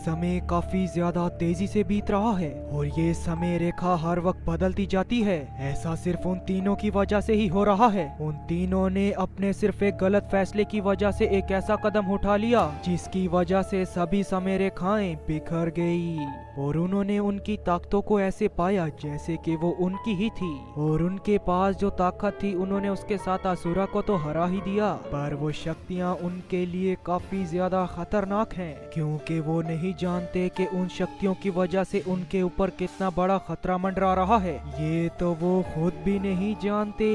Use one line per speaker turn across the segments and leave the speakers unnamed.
समय काफी ज्यादा तेजी से बीत रहा है और ये समय रेखा हर वक्त बदलती जाती है। ऐसा सिर्फ उन तीनों की वजह से ही हो रहा है। उन तीनों ने अपने सिर्फ एक गलत फैसले की वजह से एक ऐसा कदम उठा लिया जिसकी वजह से सभी समय रेखाएं बिखर गई और उन्होंने उनकी ताकतों को ऐसे पाया जैसे कि वो उनकी ही थी और उनके पास जो ताकत थी उन्होंने उसके साथ असुरा को तो हरा ही दिया, पर वो शक्तियां उनके लिए काफी ज्यादा खतरनाक हैं क्योंकि वो नहीं जानते कि उन शक्तियों की वजह से उनके ऊपर कितना बड़ा खतरा मंडरा रहा है। ये तो वो खुद भी नहीं जानते।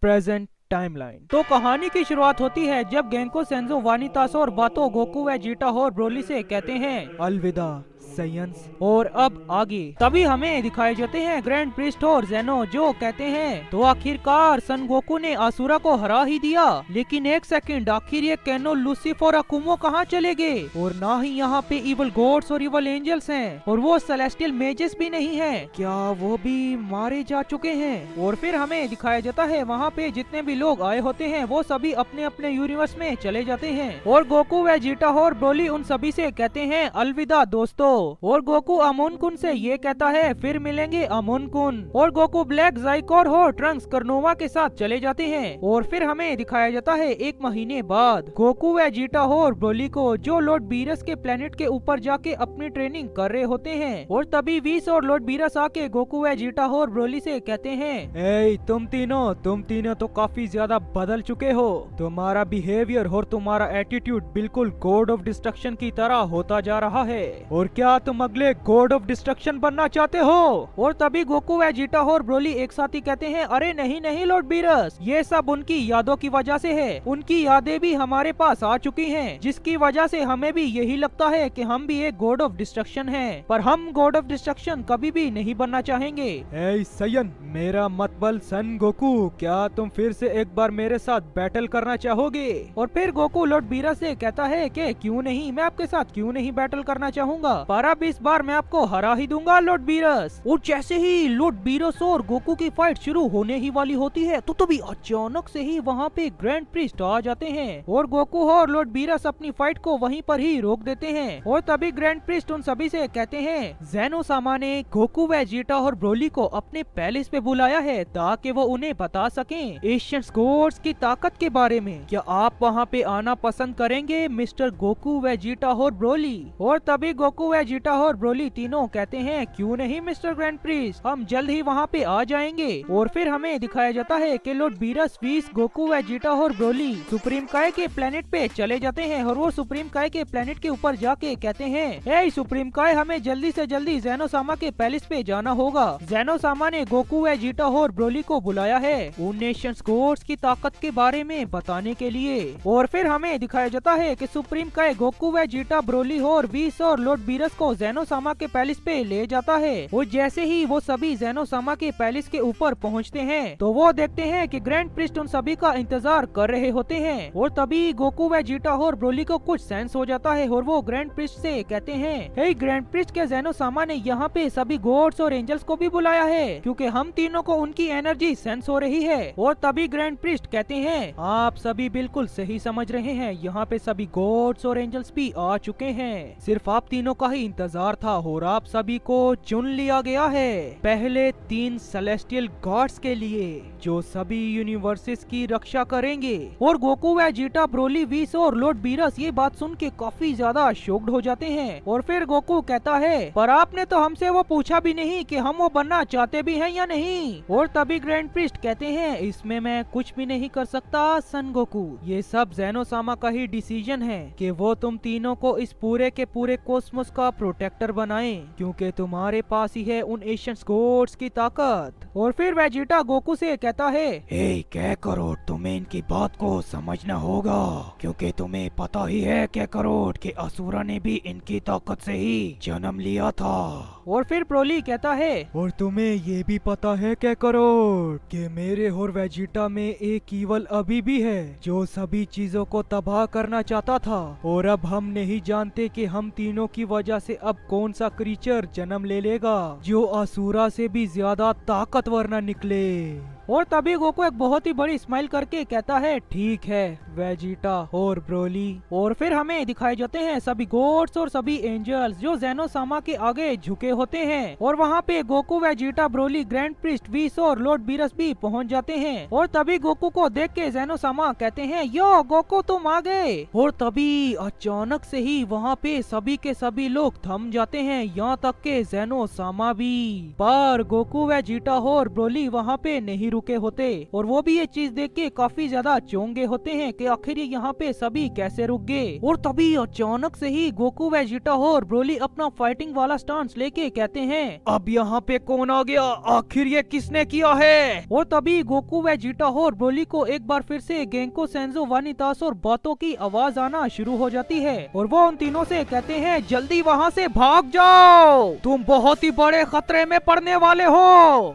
Present timeline. तो कहानी की शुरुआत होती है जब गेंको सेंजो वानितासो और बातो गोकू व जीटा और ब्रोली से कहते हैं अलविदा साइंस। और अब आगे तभी हमें दिखाए जाते हैं ग्रैंड प्रिस्ट और जेनो जो कहते हैं तो आखिरकार सन गोकू ने असुरा को हरा ही दिया, लेकिन एक सेकंड, आखिर ये कैनो लूसिफर और अकुमो कहाँ चले गए? और ना ही यहाँ पे इवल गॉड्स और इवल एंजल्स हैं और वो सेलेस्टियल मेजेस भी नहीं है, क्या वो भी मारे जा चुके हैं? और फिर हमें दिखाया जाता है वहाँ पे जितने भी लोग आए होते हैं वो सभी अपने अपने यूनिवर्स में चले जाते हैं और गोकू व जीटा और ब्रोली उन सभी से कहते हैं अलविदा दोस्तों। और गोकू अमोन कुन से ये कहता है फिर मिलेंगे अमोन कुन। और गोकू ब्लैक जाइकोर और ट्रंक्स कर्नोवा के साथ चले जाते हैं और फिर हमें दिखाया जाता है 1 महीने बाद गोकू व जीटा और ब्रोली को जो लॉर्ड बीरस के प्लेनेट के ऊपर जाके अपनी ट्रेनिंग कर रहे होते हैं। और तभी वीस और लॉर्ड बीरस आके गोकू व जीटा और ब्रोली से कहते हैं ए तुम तीनों तो काफी ज्यादा बदल चुके हो, तुम्हारा बिहेवियर और तुम्हारा एटीट्यूड बिल्कुल गॉड ऑफ डिस्ट्रक्शन की तरह होता जा रहा है। और क्या तुम अगले गॉड ऑफ डिस्ट्रक्शन बनना चाहते हो? और तभी गोकू व जीटा और ब्रोली एक साथ ही कहते हैं अरे नहीं नहीं लॉर्ड बीरस, ये सब उनकी यादों की वजह से है, उनकी यादें भी हमारे पास आ चुकी हैं जिसकी वजह से हमें भी यही लगता है कि हम भी एक गॉड ऑफ डिस्ट्रक्शन हैं, पर हम गॉड ऑफ डिस्ट्रक्शन कभी भी नहीं बनना चाहेंगे। ए सयन, मेरा मतबल सन गोकू, क्या तुम फिर से एक बार मेरे साथ बैटल करना चाहोगे? और फिर गोकू लॉर्ड बीरस से कहता है कि क्यों नहीं, मैं आपके साथ क्यों नहीं बैटल करना चाहूंगा, पर अब इस बार मैं आपको हरा ही दूंगा लॉर्ड बीरस। और जैसे ही लॉर्ड बीरस और गोकू की फाइट शुरू होने ही वाली होती है तो तभी अचानक से ही वहाँ पे ग्रैंड प्रिस्ट आ जाते हैं और गोकू और लॉर्ड बीरस अपनी फाइट को वहीं पर ही रोक देते हैं। और तभी ग्रैंड प्रिस्ट उन सभी से कहते हैं जेनो सामा ने गोकू व जीटा और ब्रोली को अपने पैलेस पे बुलाया है ताकि वो उन्हें बता सकें एशियन गॉड्स की ताकत के बारे में। क्या आप वहाँ पे आना पसंद करेंगे मिस्टर गोकू व जीटा और ब्रोली? और तभी गोकू व जीटा और ब्रोली तीनों कहते हैं क्यों नहीं मिस्टर ग्रैंड प्रिस्ट, हम जल्द ही वहाँ पे आ जाएंगे। और फिर हमें दिखाया जाता है कि लॉर्ड बीरस, वीस, गोकू व जीटा और ब्रोली सुप्रीम काय के प्लेनेट पे चले जाते हैं और वो सुप्रीम काय के प्लेनेट के ऊपर जाके कहते हैं ए सुप्रीम काय, हमें जल्दी से जल्दी जेनो सामा के पैलेस पे जाना होगा। जेनो सामा ने गोकू व जीटा और ब्रोली को बुलाया है उन नेशंस गॉड्स की ताकत के बारे में बताने के लिए। और फिर हमें दिखाया जाता है कि सुप्रीम काय गोकू व जीटा, ब्रोली और वीस और लॉर्ड बीरस को जेनो सामा के पैलेस पे ले जाता है। और जैसे ही वो सभी जेनो सामा के पैलेस के ऊपर पहुंचते हैं तो वो देखते हैं कि ग्रैंड प्रिस्ट उन सभी का इंतजार कर रहे होते हैं। और तभी गोकू व जीटा और ब्रोली को कुछ सेंस हो जाता है और वो ग्रैंड प्रिस्ट से कहते हैं हे ग्रैंड प्रिस्ट, के जेनो सामा ने यहाँ पे सभी गॉड्स और एंजल्स को भी बुलाया है क्योंकि हम तीनों को उनकी एनर्जी सेंस हो रही है। और तभी ग्रैंड प्रिस्ट कहते हैं आप सभी बिल्कुल सही समझ रहे हैं, यहाँ पे सभी गॉड्स और एंजल्स भी आ चुके हैं, सिर्फ आप तीनों का ही इंतजार था और आप सभी को चुन लिया गया है पहले 3 सेलेस्टियल गॉड्स के लिए जो सभी यूनिवर्सेस की रक्षा करेंगे। और गोकू व जीटा, ब्रोली, वीस और लॉर्ड बीरस ये बात सुन के काफी ज्यादा शॉक्ड हो जाते हैं। और फिर गोकू कहता है पर आपने तो हमसे वो पूछा भी नहीं कि हम वो बनना चाहते भी हैं या नहीं। और तभी ग्रैंड प्रिस्ट कहते हैं इसमें मैं कुछ भी नहीं कर सकता सन गोकू, ये सब जेनो सामा का ही डिसीजन है कि वो तुम तीनों को इस पूरे के पूरे कॉस्मोस का प्रोटेक्टर बनाएं क्योंकि तुम्हारे पास ही है उन एशियन गॉड्स की ताकत। और फिर वेजिटा गोकू से कहता है हे कैकरोट, तुम्हें इनकी बात को समझना होगा क्योंकि तुम्हें पता ही है कैकरोट कि असुरा ने भी इनकी ताकत से ही जन्म लिया था। और फिर ब्रोली कहता है और तुम्हें ये भी पता है कैकरोट कि मेरे और वेजिटा में एक ईवल अभी भी है जो सभी चीजों को तबाह करना चाहता था और अब हम नहीं जानते कि हम तीनों की वजह से अब कौन सा क्रीचर जन्म ले लेगा जो असुरा से भी ज्यादा ताकतवर न निकले। और तभी गोकू एक बहुत ही बड़ी स्माइल करके कहता है ठीक है वेजिटा और ब्रोली। और फिर हमें दिखाए जाते हैं सभी गॉड्स और सभी एंजल्स जो ज़ेनोसामा के आगे झुके होते हैं। और वहाँ पे Goku, Vegeta, Broly, grand priest, Whis और लॉर्ड बीरस भी पहुँच जाते हैं। और तभी गोकू को देख के ज़ेनोसामा कहते हैं यो गोकू तुम आ गए। और तभी अचानक से ही वहाँ पे सभी के सभी लोग थम जाते हैं, यहाँ तक के ज़ेनोसामा भी। पर गोकू, वेजिटा और ब्रोली वहाँ पे नहीं रुके होते और वो भी ये चीज देख के काफी ज्यादा चौंके होते हैं कि आखिर ये यहाँ पे सभी कैसे रुक गए। और तभी अचानक से ही गोकू, वेजिटा और ब्रोली अपना फाइटिंग वाला स्टांस लेके कहते हैं अब यहाँ पे कौन आ गया, आखिर ये किसने किया है। और तभी गोकू, वेजिटा और ब्रोली को एक बार फिर से गेंको, सेंजो, वानितास और बातों की आवाज आना शुरू हो जाती है और वो उन तीनों से कहते हैं जल्दी वहाँ से भाग जाओ, तुम बहुत ही बड़े खतरे में पड़ने वाले हो।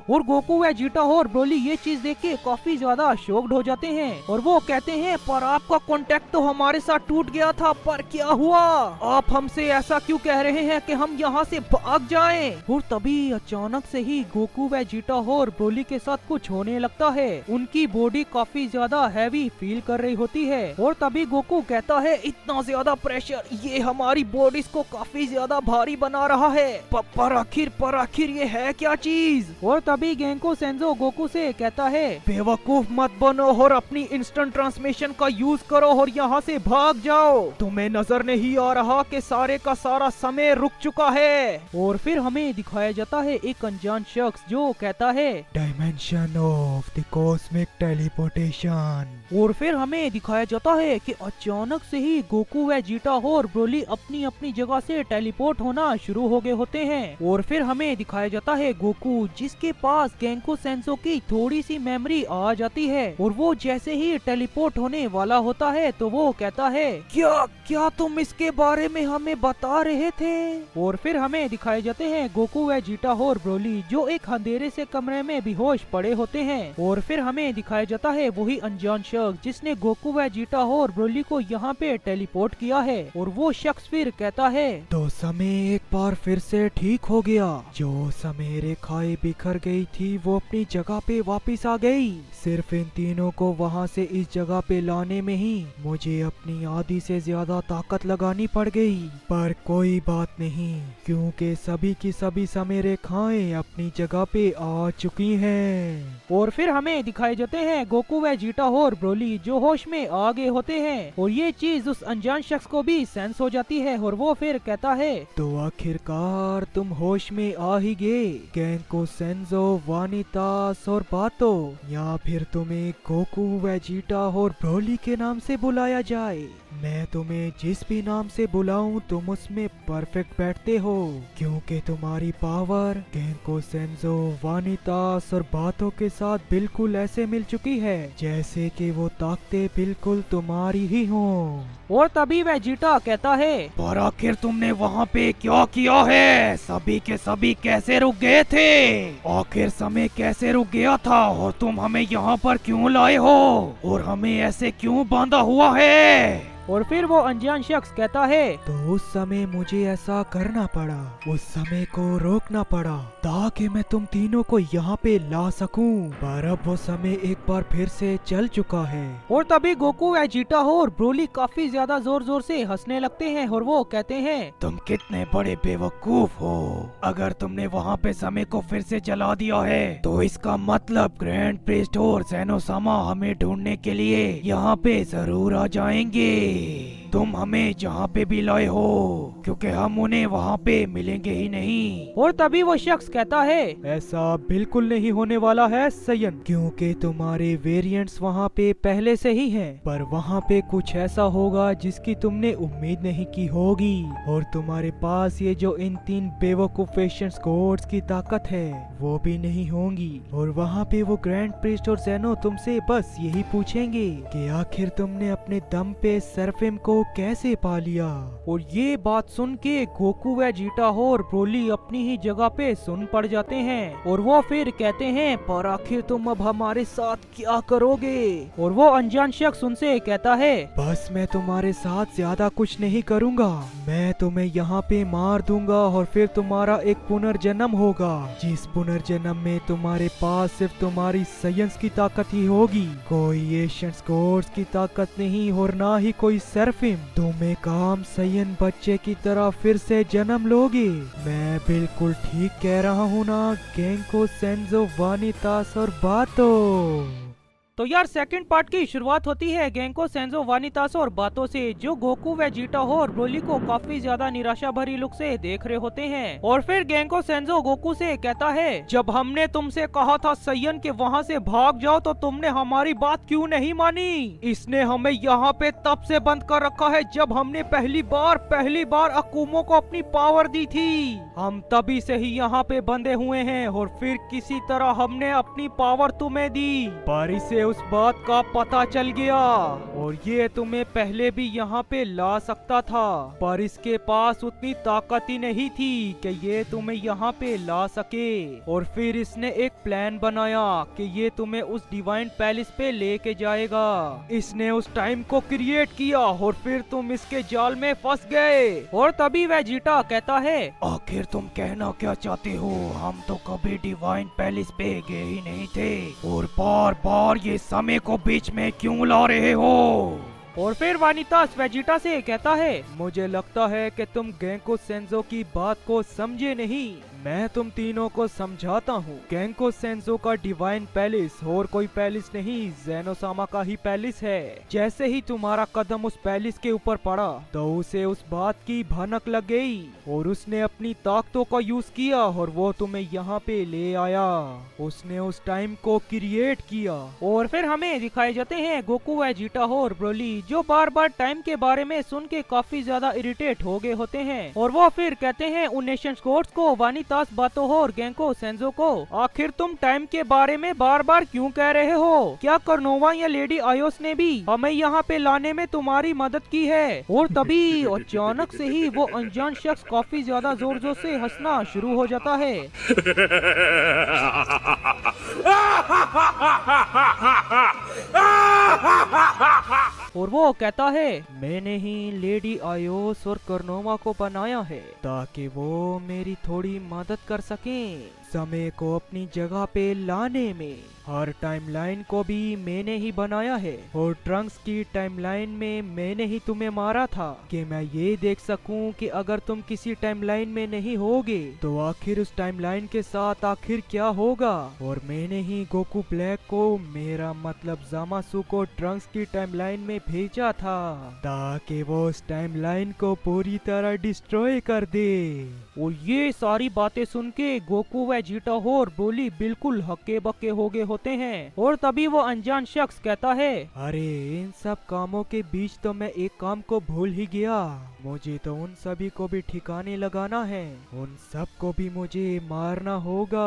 और गोकू, वेजिटा और ब्रोली ये चीज देख के काफी ज्यादा शॉक्ड हो जाते हैं और वो कहते हैं पर आपका कांटेक्ट तो हमारे साथ टूट गया था, पर क्या हुआ, आप हमसे ऐसा क्यों कह रहे हैं कि हम यहाँ से भाग जाएं। और तभी अचानक से ही गोकू, वेजिटा और ब्रोली के साथ कुछ होने लगता है, उनकी बॉडी काफी ज्यादा हैवी फील कर रही होती है। और तभी गोकू कहता है इतना ज्यादा प्रेशर, ये हमारी बॉडीज को काफी ज्यादा भारी बना रहा है, पर आखिर ये है क्या चीज। और तभी गेंको, सेंजो गोकू से कहता है बेवकूफ मत बनो और अपनी इंस्टेंट ट्रांसमिशन का यूज करो और यहाँ से भाग जाओ, तुम्हें नजर नहीं आ रहा कि सारे का सारा समय रुक चुका है। और फिर हमें दिखाया जाता है एक अनजान शख्स जो कहता है dimension of the cosmic teleportation. और फिर हमें दिखाया जाता है कि अचानक से ही गोकू, वेजिटा और ब्रोली अपनी अपनी जगह से टेलीपोर्ट होना शुरू हो गए होते हैं। और फिर हमें दिखाया जाता है गोकू जिसके पास गेंको, सेंसो की थोड़ी सी मेमोरी आ जाती है और वो जैसे ही टेलीपोर्ट होने वाला होता है तो वो कहता है क्या तुम इसके बारे में हमें बता रहे थे। और फिर हमें दिखाए जाते हैं गोकू, वेजिटा और ब्रोली जो एक अंधेरे से कमरे में बेहोश पड़े होते हैं। और फिर हमें दिखाया जाता है वही अनजान शख्स जिसने गोकू, वेजिटा और ब्रोली को यहाँ पे टेलीपोर्ट किया है। और वो शख्स फिर कहता है तो समय एक बार फिर से ठीक हो गया, जो समय रेखाएं बिखर गई थी वो अपनी जगह पे वापस आ गई, सिर्फ इन तीनों को वहाँ से इस जगह पे लाने में ही मुझे अपनी आधी से ज्यादा ताकत लगानी पड़ गई। पर कोई बात नहीं क्योंकि सभी की सभी समय रेखाएं अपनी जगह पे आ चुकी हैं। और फिर हमें दिखाए जाते हैं गोकू, वेजिटा और ब्रोली जो होश में आ गए होते हैं और ये चीज उस अनजान शख्स को भी सेंस हो जाती है और वो फिर कहता है तो आखिरकार तुम होश में आ ही गए गेंको, सेंजो, वानितास और बातो, या फिर तुम्हें गोकू, वेजिटा और ब्रोली के नाम से बुलाया जाए। मैं तुम्हें जिस भी नाम से बुलाऊं तुम उसमें परफेक्ट बैठते हो क्योंकि तुम्हारी पावर गेंको, सेंजो, वानितास और बातों के साथ बिल्कुल ऐसे मिल चुकी है जैसे कि वो ताकतें बिल्कुल तुम्हारी ही हों। और तभी वेजिटा कहता है पर आखिर तुमने वहाँ पे क्या किया है, सभी के सभी कैसे रुक गए थे, आखिर समय कैसे रुक गया था और तुम हमें यहाँ पर क्यों लाए हो और हमें ऐसे क्यों बांधा हुआ है। और फिर वो अनजान शख्स कहता है तो उस समय मुझे ऐसा करना पड़ा, उस समय को रोकना पड़ा ताकि मैं तुम तीनों को यहाँ पे ला सकूं, पर अब वो समय एक बार फिर से चल चुका है। और तभी गोकू, वेजिटा और ब्रोली काफी ज्यादा जोर जोर से हंसने लगते हैं और वो कहते हैं तुम कितने बड़े बेवकूफ हो, अगर तुमने वहाँ पे समय को फिर से चला दिया है तो इसका मतलब ग्रैंड प्रिस्ट और ज़ेनोसामा हमें ढूंढने के लिए यहाँ पे जरूर आ जाएंगे, तुम हमें जहाँ पे भी लाए हो क्योंकि हम उन्हें वहाँ पे मिलेंगे ही नहीं। और तभी वो शख्स कहता है ऐसा बिल्कुल नहीं होने वाला है सयन, क्योंकि तुम्हारे वेरिएंट्स वहाँ पे पहले से ही हैं, पर वहाँ पे कुछ ऐसा होगा जिसकी तुमने उम्मीद नहीं की होगी और तुम्हारे पास ये जो इन 3 बेवकूफ एशियंस गॉड्स की ताकत है वो भी नहीं होंगी। और वहाँ पे वो ग्रैंड प्रिस्ट और ज़ेनो तुमसे बस यही पूछेंगे कि आखिर तुमने अपने दम पे सेराफिम को कैसे पा लिया। और ये बात सुन के गोकू वेजिटा और ब्रोली अपनी ही जगह पे सुन पड़ जाते हैं और वो फिर कहते हैं, पर आखिर तुम अब हमारे साथ क्या करोगे। और वो अनजान शख्स उनसे कहता है, बस मैं तुम्हारे साथ ज्यादा कुछ नहीं करूँगा, मैं तुम्हें यहाँ पे मार दूंगा और फिर तुम्हारा एक पुनर्जन्म होगा, जिस पुनर्जन्म में तुम्हारे पास सिर्फ तुम्हारी साइंस की ताकत ही होगी, कोई एशियन स्कोर्स की ताकत नहीं और ना ही कोई सेराफिम। तुम एक आम सयन बच्चे की तरह फिर से जन्म लोगे। मैं बिल्कुल ठीक कह रहा हूँ ना गेंको सेंजो वानितास और बातो। तो यार सेकंड पार्ट की शुरुआत होती है गेंको सेंजो वानितास और बातों से, जो गोकू वेजिटा हो और ब्रोली को काफी ज्यादा निराशा भरी लुक से देख रहे होते हैं। और फिर गेंको सेंजो गोकू से कहता है, जब हमने तुमसे कहा था सयन के वहाँ से भाग जाओ तो तुमने हमारी बात क्यों नहीं मानी। इसने हमें यहाँ पे तब से बंद कर रखा है जब हमने पहली बार अकुमो को अपनी पावर दी थी। हम तभी से ही यहाँ पे बंधे हुए हैं और फिर किसी तरह हमने अपनी पावर तुम्हें दी, पर इसे उस बात का पता चल गया और ये तुम्हें पहले भी यहाँ पे ला सकता था, पर इसके पास उतनी ताकत ही नहीं थी कि ये तुम्हें यहाँ पे ला सके। और फिर इसने एक प्लान बनाया कि ये तुम्हें उस डिवाइन पैलेस पे लेके जाएगा। इसने उस टाइम को क्रिएट किया और फिर तुम इसके जाल में फंस गए। और तभी वेजिटा कहता है, आखिर तुम कहना क्या चाहते हो, हम तो कभी डिवाइन पैलेस पे गए ही नहीं थे और बार बार ये समय को बीच में क्यों ला रहे हो। और फिर वानितास वेजिटा से कहता है, मुझे लगता है कि तुम गेंको सेंजो की बात को समझे नहीं, मैं तुम तीनों को समझाता हूँ। गेंको सेंजो का डिवाइन पैलेस और कोई पैलेस नहीं, ज़ेनोसामा का ही पैलेस है। जैसे ही तुम्हारा कदम उस पैलेस के ऊपर पड़ा तो उसे उस बात की भनक लग गई और उसने अपनी ताकतों का यूज किया और वो तुम्हें यहाँ पे ले आया। उसने उस टाइम को क्रिएट किया। और फिर हमें दिखाए जाते हैं गोकू वेजिटा और ब्रोली, जो बार बार टाइम के बारे में सुन के काफी ज्यादा इरिटेट हो गए होते हैं। और वो फिर कहते हैं उन एशियन स्कोर्स को, वानितास बातो हो और गेंको सेंजो को, आखिर तुम टाइम के बारे में बार बार क्यों कह रहे हो। क्या कर्नोवा या लेडी आयोस ने भी हमें यहाँ पे लाने में तुम्हारी मदद की है। और तभी अचानक से ही वो अनजान शख्स काफी ज्यादा जोर जोर से हंसना शुरू हो जाता है। और वो कहता है, मैंने ही लेडी आयोस और कर्नोवा को बनाया है ताकि वो मेरी थोड़ी मदद कर सकें समय को अपनी जगह पे लाने में। हर टाइमलाइन को भी मैंने ही बनाया है और ट्रंक्स की टाइमलाइन में मैंने ही तुम्हें मारा था कि मैं ये देख सकूं कि अगर तुम किसी टाइमलाइन में नहीं होगे तो आखिर उस टाइमलाइन के साथ आखिर क्या होगा। और मैंने ही गोकू ब्लैक को, मेरा मतलब ज़ामासु को ट्रंक्स की टाइमलाइन में भेजा था ताकि वो उस टाइमलाइन को पूरी तरह डिस्ट्रॉय कर दे। और ये सारी बातें सुन के गोकू वेजिटा और ब्रोली बिल्कुल हक्के बक्के हो गए होते हैं। और तभी वो अनजान शख्स कहता है, अरे इन सब कामों के बीच तो मैं एक काम को भूल ही गया, मुझे तो उन सभी को भी ठिकाने लगाना है, उन सब को भी मुझे मारना होगा।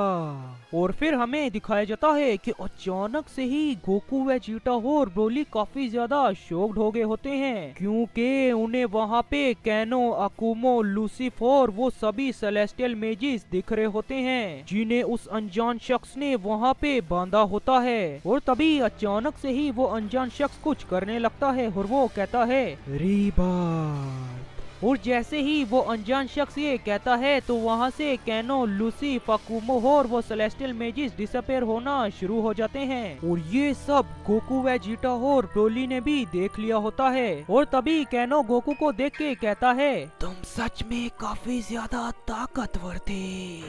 और फिर हमें दिखाया जाता है कि अचानक से ही गोकू वेजिटा और ब्रोली काफी ज्यादा शॉक्ड हो गए होते हैं, क्योंकि उन्हें वहाँ पे कैनो, अकुमो, लूसीफर वो सभी सेलेस्टियल मेजिस दिख रहे होते हैं जिन्हें उस अनजान शख्स ने वहाँ पे बांधा होता है। और तभी अचानक से ही वो अनजान शख्स कुछ करने लगता है और वो कहता है, रीबार्थ। और जैसे ही वो अनजान शख्स ये कहता है तो वहाँ से कैनो, लूसी, फकुमो और वो सेलेस्टियल मेजिस डिसअपेयर होना शुरू हो जाते हैं। और ये सब गोकू वेजिटा और ब्रोली ने भी देख लिया होता है। और तभी कैनो गोकू को देख के कहता है, तुम सच में काफी ज्यादा ताकतवर थे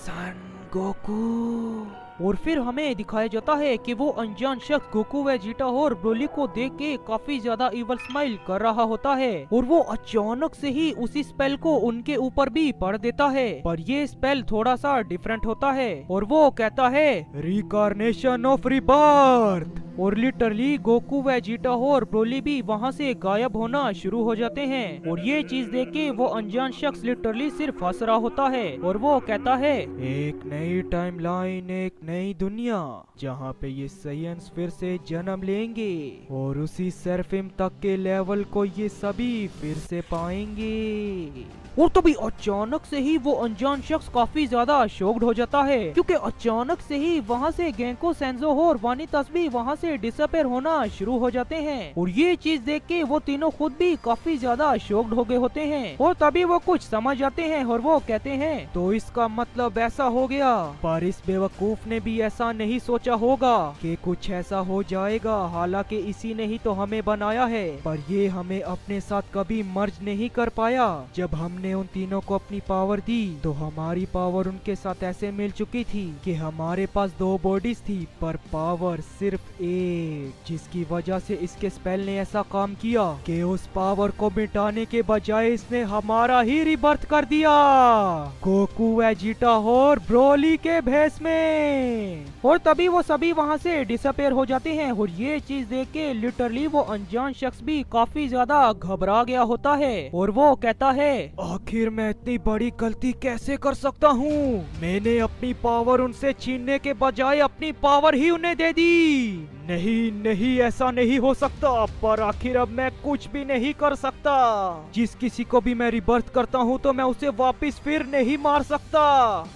सन गोकू। और फिर हमें दिखाया जाता है कि वो अनजान शख्स गोकू वेजिटा और ब्रोली को देख के काफी ज्यादा इवल स्माइल कर रहा होता है और वो अचानक से ही उसी स्पेल को उनके ऊपर भी पढ़ देता है, पर ये स्पेल थोड़ा सा डिफरेंट होता है। और वो कहता है, रिकार्नेशन ऑफ रीबर्थ। और लिटरली गोकू वेजिटा और ब्रोली भी वहाँ से गायब होना शुरू हो जाते हैं। और ये चीज देख के वो अनजान शख्स लिटरली सिर्फ हंस रहा होता है और वो कहता है, एक नई टाइमलाइन, एक नई दुनिया जहाँ पे ये साइंस फिर से जन्म लेंगे और उसी सरफिम तक के लेवल को ये सभी फिर से पाएंगे। और तभी अचानक से ही वो अनजान शख्स काफी ज्यादा शॉक्ड हो जाता है, क्योंकि अचानक से ही वहाँ से गेंको, सेंजो और वानितास भी वहाँ से डिसअपेयर होना शुरू हो जाते हैं। और ये चीज देख के वो तीनों खुद भी काफी ज्यादा शॉक्ड हो गए होते हैं। और तभी वो कुछ समझ जाते हैं और वो कहते हैं तो इसका मतलब ऐसा हो गया। पर इस बेवकूफ ने भी ऐसा नहीं सोचा होगा कि कुछ ऐसा हो जाएगा। हालांकि इसी ने ही तो हमें बनाया है, पर ये हमें अपने साथ कभी मर्ज नहीं कर पाया। जब हमने उन तीनों को अपनी पावर दी तो हमारी पावर उनके साथ ऐसे मिल चुकी थी कि हमारे पास 2 बॉडीज थी पर पावर सिर्फ एक, जिसकी वजह से इसके स्पेल ने ऐसा काम किया कि उस पावर को मिटाने के बजाय इसने हमारा ही रिबर्थ कर दिया, गोकू, वेजिटा और ब्रोली के भेस में। और तभी वो सभी वहाँ से डिसअपेयर हो जाते हैं। और ये चीज देख के लिटरली वो अनजान शख्स भी काफी ज्यादा घबरा गया होता है और वो कहता है आखिर मैं इतनी बड़ी गलती कैसे कर सकता हूँ। मैंने अपनी पावर उनसे छीनने के बजाय अपनी पावर ही उन्हें दे दी। नहीं नहीं, ऐसा नहीं हो सकता। पर आखिर अब मैं कुछ भी नहीं कर सकता। जिस किसी को भी मैं रिबर्थ करता हूँ तो मैं उसे वापस फिर नहीं मार सकता।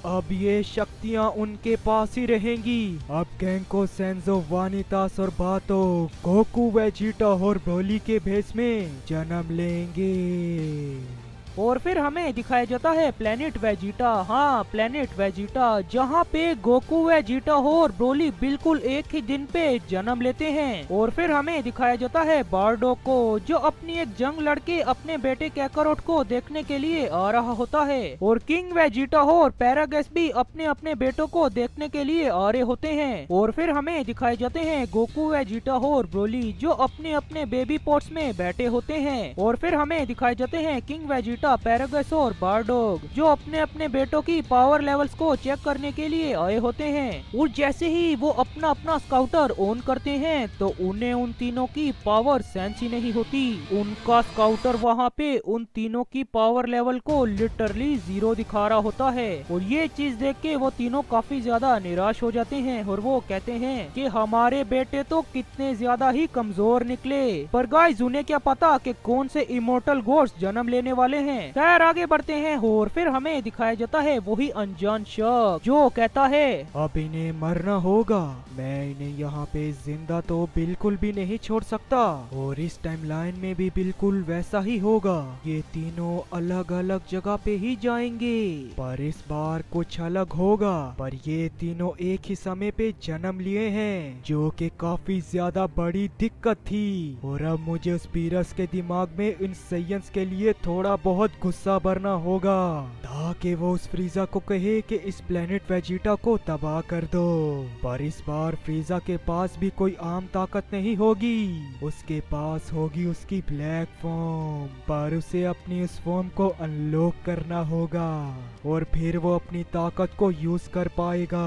अब ये शक्तियाँ उनके पास ही रहेंगी। अब गेंको, सेंजो, वानितास और बातो गोकू, वेजिटा और ब्रोली के भेस में जन्म लेंगे। और फिर हमें दिखाया जाता है प्लेनेट वेजिटा। हाँ, प्लेनेट वेजिटा, जहाँ पे गोकू, वेजिटा और ब्रोली बिल्कुल एक ही दिन पे जन्म लेते हैं। और फिर हमें दिखाया जाता है बार्डोक को, जो अपनी एक जंग लड़के अपने बेटे कैकारोट को देखने के लिए आ रहा होता है। और किंग वेजिटा और पैरागस भी अपने अपने बेटों को देखने के लिए आ रहे होते हैं। और फिर हमें दिखाए जाते हैं गोकू, वेजिटा और ब्रोली, जो अपने अपने बेबी पोट्स में बैठे होते हैं। और फिर हमें दिखाए जाते हैं किंग वेजिटा, पैरागस और बारडॉग, जो अपने अपने बेटों की पावर लेवल्स को चेक करने के लिए आए होते हैं। और जैसे ही वो अपना अपना स्काउटर ऑन करते हैं तो उन्हें उन तीनों की पावर सेंस ही नहीं होती। उनका स्काउटर वहाँ पे उन तीनों की पावर लेवल को लिटरली 0 दिखा रहा होता है। और ये चीज देख के वो तीनों काफी ज्यादा निराश हो जाते हैं और वो कहते हैं कि हमारे बेटे तो कितने ज्यादा ही कमजोर निकले। पर गाइस, उन्हें क्या पता कि कौन से इमोर्टल गोस्ट जन्म लेने वाले हैं। खैर, आगे बढ़ते हैं और फिर हमें दिखाया जाता है वही अनजान शख्स, जो कहता है अब इन्हें मरना होगा। मैं इन्हें यहाँ पे जिंदा तो बिल्कुल भी नहीं छोड़ सकता। और इस टाइमलाइन में भी बिल्कुल वैसा ही होगा। ये तीनों अलग अलग जगह पे ही जाएंगे, पर इस बार कुछ अलग होगा। पर ये तीनों एक ही समय पे जन्म लिए हैं, जो कि काफी ज्यादा बड़ी दिक्कत थी। और अब मुझे उस पीरस के दिमाग में इन साइंस के लिए थोड़ा बहुत गुस्सा भरना होगा, ताकि वो उस फ्रीजा को कहे कि इस प्लेनेट वेजिटा को तबाह कर दो। पर इस बार फ्रीजा के पास भी कोई आम ताकत नहीं होगी, उसके पास होगी उसकी ब्लैक फॉर्म। पर उसे अपनी उस फॉर्म को अनलॉक करना होगा और फिर वो अपनी ताकत को यूज कर पाएगा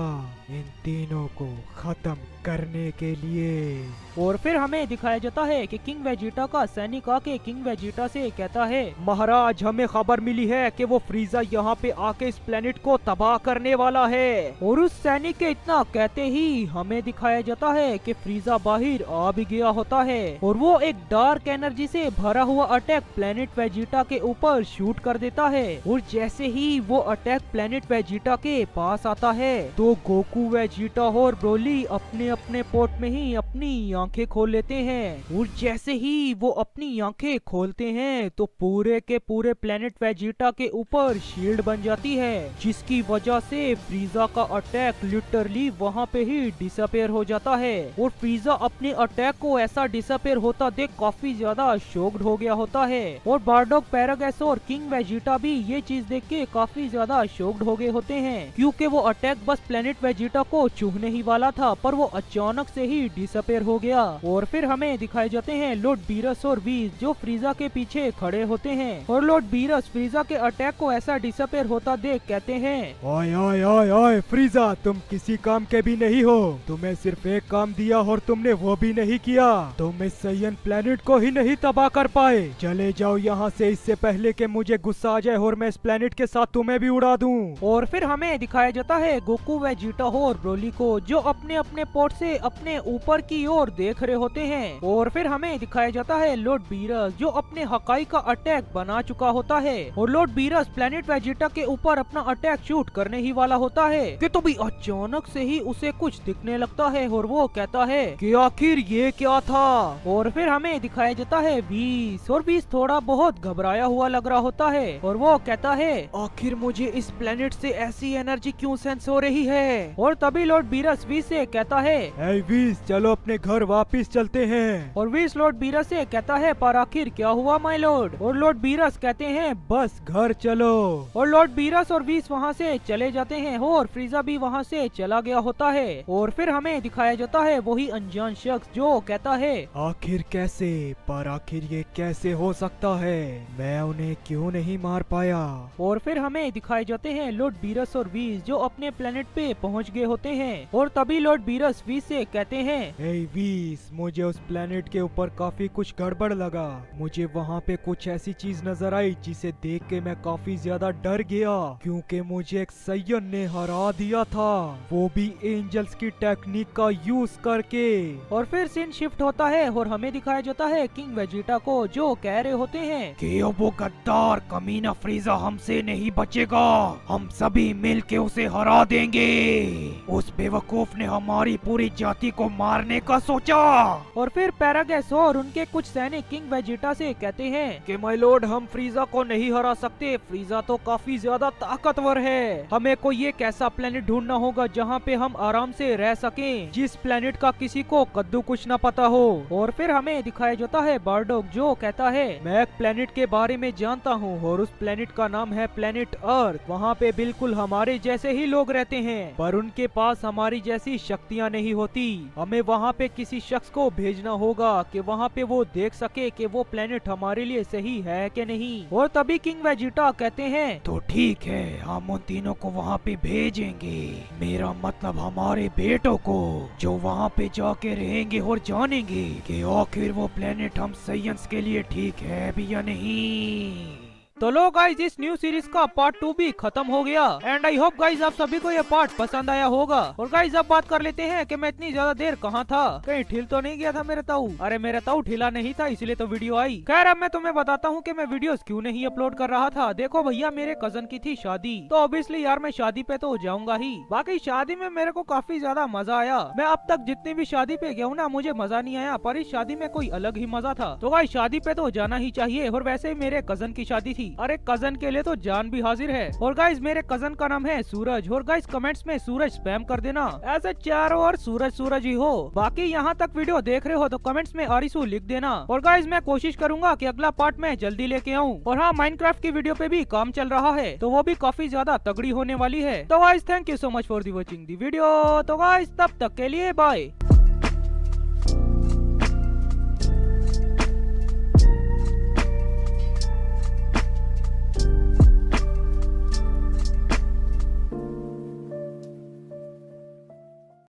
इन तीनों को खत्म करने के लिए। और फिर हमें दिखाया जाता है कि किंग वेजिटा का सैनिक आके किंग वेजिटा से कहता है महाराज, हमें खबर मिली है कि वो फ्रीजा यहाँ पे आके इस प्लेनेट को तबाह करने वाला है। और उस सैनिक के इतना कहते ही हमें दिखाया जाता है कि फ्रीजा बाहर आ भी गया होता है और वो एक डार्क एनर्जी से भरा हुआ अटैक प्लेनेट वेजिटा के ऊपर शूट कर देता है। और जैसे ही वो अटैक प्लेनेट वेजिटा के पास आता है तो गोकू, वेजिटा और ब्रोली अपने अपने पोर्ट में ही अपनी आंखें खोल लेते हैं। और जैसे ही वो अपनी आंखें खोलते हैं तो पूरे के पूरे प्लेनेट वेजिटा के ऊपर शील्ड बन जाती है, जिसकी वजह से फ्रीजा का अटैक लिटरली वहाँ पे ही डिसअपेयर हो जाता है। और फ्रीजा अपने अटैक को ऐसा डिसअपेयर होता देख काफी ज्यादा शॉक्ड हो गया होता है। और बारडॉग, पैरागस और किंग वेजिटा भी ये चीज देख के काफी ज्यादा शॉक्ड हो गए होते हैं, क्योंकि वो अटैक बस प्लेनेट वेजिटा को चूहने ही वाला था, पर वो अचानक से ही डिसअपेयर हो गया। और फिर हमें दिखाए जाते हैं लॉर्ड बीरस और वीज, जो फ्रीजा के पीछे खड़े होते हैं। और लॉर्ड बीरस फ्रीजा के अटैक को ऐसा डिसअपेयर होता देख कहते हैं ओए ओए ओए ओए फ्रीजा, तुम किसी काम के भी नहीं हो। तुम्हें सिर्फ एक काम दिया और तुमने वो भी नहीं किया। तुम इस साइयन प्लेनेट को ही नहीं तबाह कर पाए। चले जाओ यहाँ से, इससे पहले कि मुझे गुस्सा आ जाए और मैं इस प्लेनेट के साथ तुम्हें भी उड़ा दूं। और फिर हमें दिखाया जाता है गोकू, वेजिटा और ब्रोली को, जो अपने अपने पोर्ट से अपने ऊपर की ओर देख रहे होते हैं। और फिर हमें दिखाया जाता है लॉर्ड बीरस, जो अपने हकाई का अटैक बना चुका होता है और लॉर्ड बीरस प्लेनेट वेजिटा के ऊपर अपना अटैक शूट करने ही वाला होता है कि तभी अचानक से ही उसे कुछ दिखने लगता है और वो कहता है कि आखिर ये क्या था। और फिर हमें दिखाया जाता है बीस, और बीस थोड़ा बहुत घबराया हुआ लग रहा होता है और वो कहता है आखिर मुझे इस प्लेनेट से ऐसी एनर्जी क्यों सेंस हो रही है। और तभी लॉर्ड बीरस बीस से कहता है बीस चलो अपने घर वापिस चलते हैं। और बीस लॉर्ड बीरस से कहता है पर आखिर क्या हुआ माय लॉर्ड। और लॉर्ड बीरस कहते हैं बस घर चलो। और लॉर्ड बीरस और बीस वहाँ से चले जाते हैं और फ्रीजा भी वहाँ से चला गया होता है। और फिर हमें दिखाया जाता है वही अनजान शख्स जो कहता है आखिर कैसे, पर आखिर ये कैसे हो सकता है, मैं उन्हें क्यों नहीं मार पाया। और फिर हमें दिखाए जाते हैं लॉर्ड बीरस और वीस जो अपने प्लेनेट पे पहुंच गए होते हैं। और तभी लॉर्ड बीरस वीस से कहते हैं वीस मुझे उस प्लेनेट के ऊपर काफी कुछ गड़बड़ लगा, मुझे वहाँ पे कुछ ऐसी चीज नजर आई जिसे देख के मैं काफी ज्यादा डर गया, क्योंकि मुझे एक सैयन ने हरा दिया था, वो भी एंजल्स की टेक्निक का यूज करके। और फिर सीन शिफ्ट होता है और हमें दिखाया जाता है किंग वेजिटा को, जो कह रहे होते हैं कि अब वो गद्दार कमीना फ्रीजा हमसे नहीं बचेगा, हम सभी मिल के उसे हरा देंगे। उस बेवकूफ ने हमारी पूरी जाति को मारने का सोचा। और फिर पैरागैस और उनके कुछ सैनिक किंग वेजिटा से कहते हैं कि माय लॉर्ड हम फ्रीजा को नहीं हरा सकते, फ्रीजा तो काफी ज्यादा ताकतवर है, हमें कोई एक ऐसा प्लेनेट ढूंढना होगा जहाँ पे हम आराम से रह सकें, जिस प्लेनेट का किसी को कद्दू कुछ न पता हो। और फिर हमें दिखाया जाता है बारडॉग जो कहता है मैं एक प्लेनेट के बारे में जानता हूँ और उस प्लेनेट का नाम है प्लेनेट अर्थ, वहाँ पे बिल्कुल हमारे जैसे ही लोग रहते हैं, पर उनके पास हमारी जैसी शक्तियाँ नहीं होती, हमें वहाँ पे किसी शख्स को भेजना होगा कि वहाँ पे वो देख सके कि वो प्लेनेट हमारे लिए सही है कि नहीं। और तभी किंग वेजिटा कहते हैं तो ठीक है, हम उन तीनों को वहाँ पे भेजेंगे, मेरा मतलब हमारे बेटों को, जो वहाँ पे जाके रहेंगे और जानेंगे कि आखिर वो प्लेनेट हम सैयंस के लिए ठीक है भी या नहीं। तो लो गाइज इस न्यू सीरीज का पार्ट 2 भी खत्म हो गया एंड आई होप गाइज आप सभी को ये पार्ट पसंद आया होगा। और गाइज अब बात कर लेते हैं कि मैं इतनी ज्यादा देर कहाँ था, कहीं ठिल तो नहीं गया था मेरा ताऊ। अरे मेरा ताऊ ठिला नहीं था इसलिए तो वीडियो आई। खैर अब मैं तुम्हें बताता हूँ कि मैं वीडियोस क्यों नहीं अपलोड कर रहा था। देखो भैया मेरे कजन की थी शादी, तो ऑब्वियसली यार मैं शादी पे तो जाऊंगा ही। बाकी शादी में मेरे को काफी ज्यादा मजा आया, मैं अब तक जितनी भी शादी पे गया हूँ ना मुझे मजा नहीं आया, पर इस शादी में कोई अलग ही मजा था। तो गाइज शादी पे तो जाना ही चाहिए। और वैसे ही मेरे कजन की शादी थी, अरे कजन के लिए तो जान भी हाजिर है। और गाइज मेरे कजन का नाम है सूरज। और गाइज कमेंट्स में सूरज स्पैम कर देना, ऐसे चारों ओर सूरज सूरज ही हो। बाकी यहाँ तक वीडियो देख रहे हो तो कमेंट्स में आरिसू लिख देना। और गाइज मैं कोशिश करूंगा कि अगला पार्ट में जल्दी लेके आऊँ। और हाँ माइनक्राफ्ट की वीडियो पे भी काम चल रहा है, तो वो भी काफी ज्यादा तगड़ी होने वाली है। तो guys thank you so much for the watching the video. तो गाइज तब तक के लिए बाय।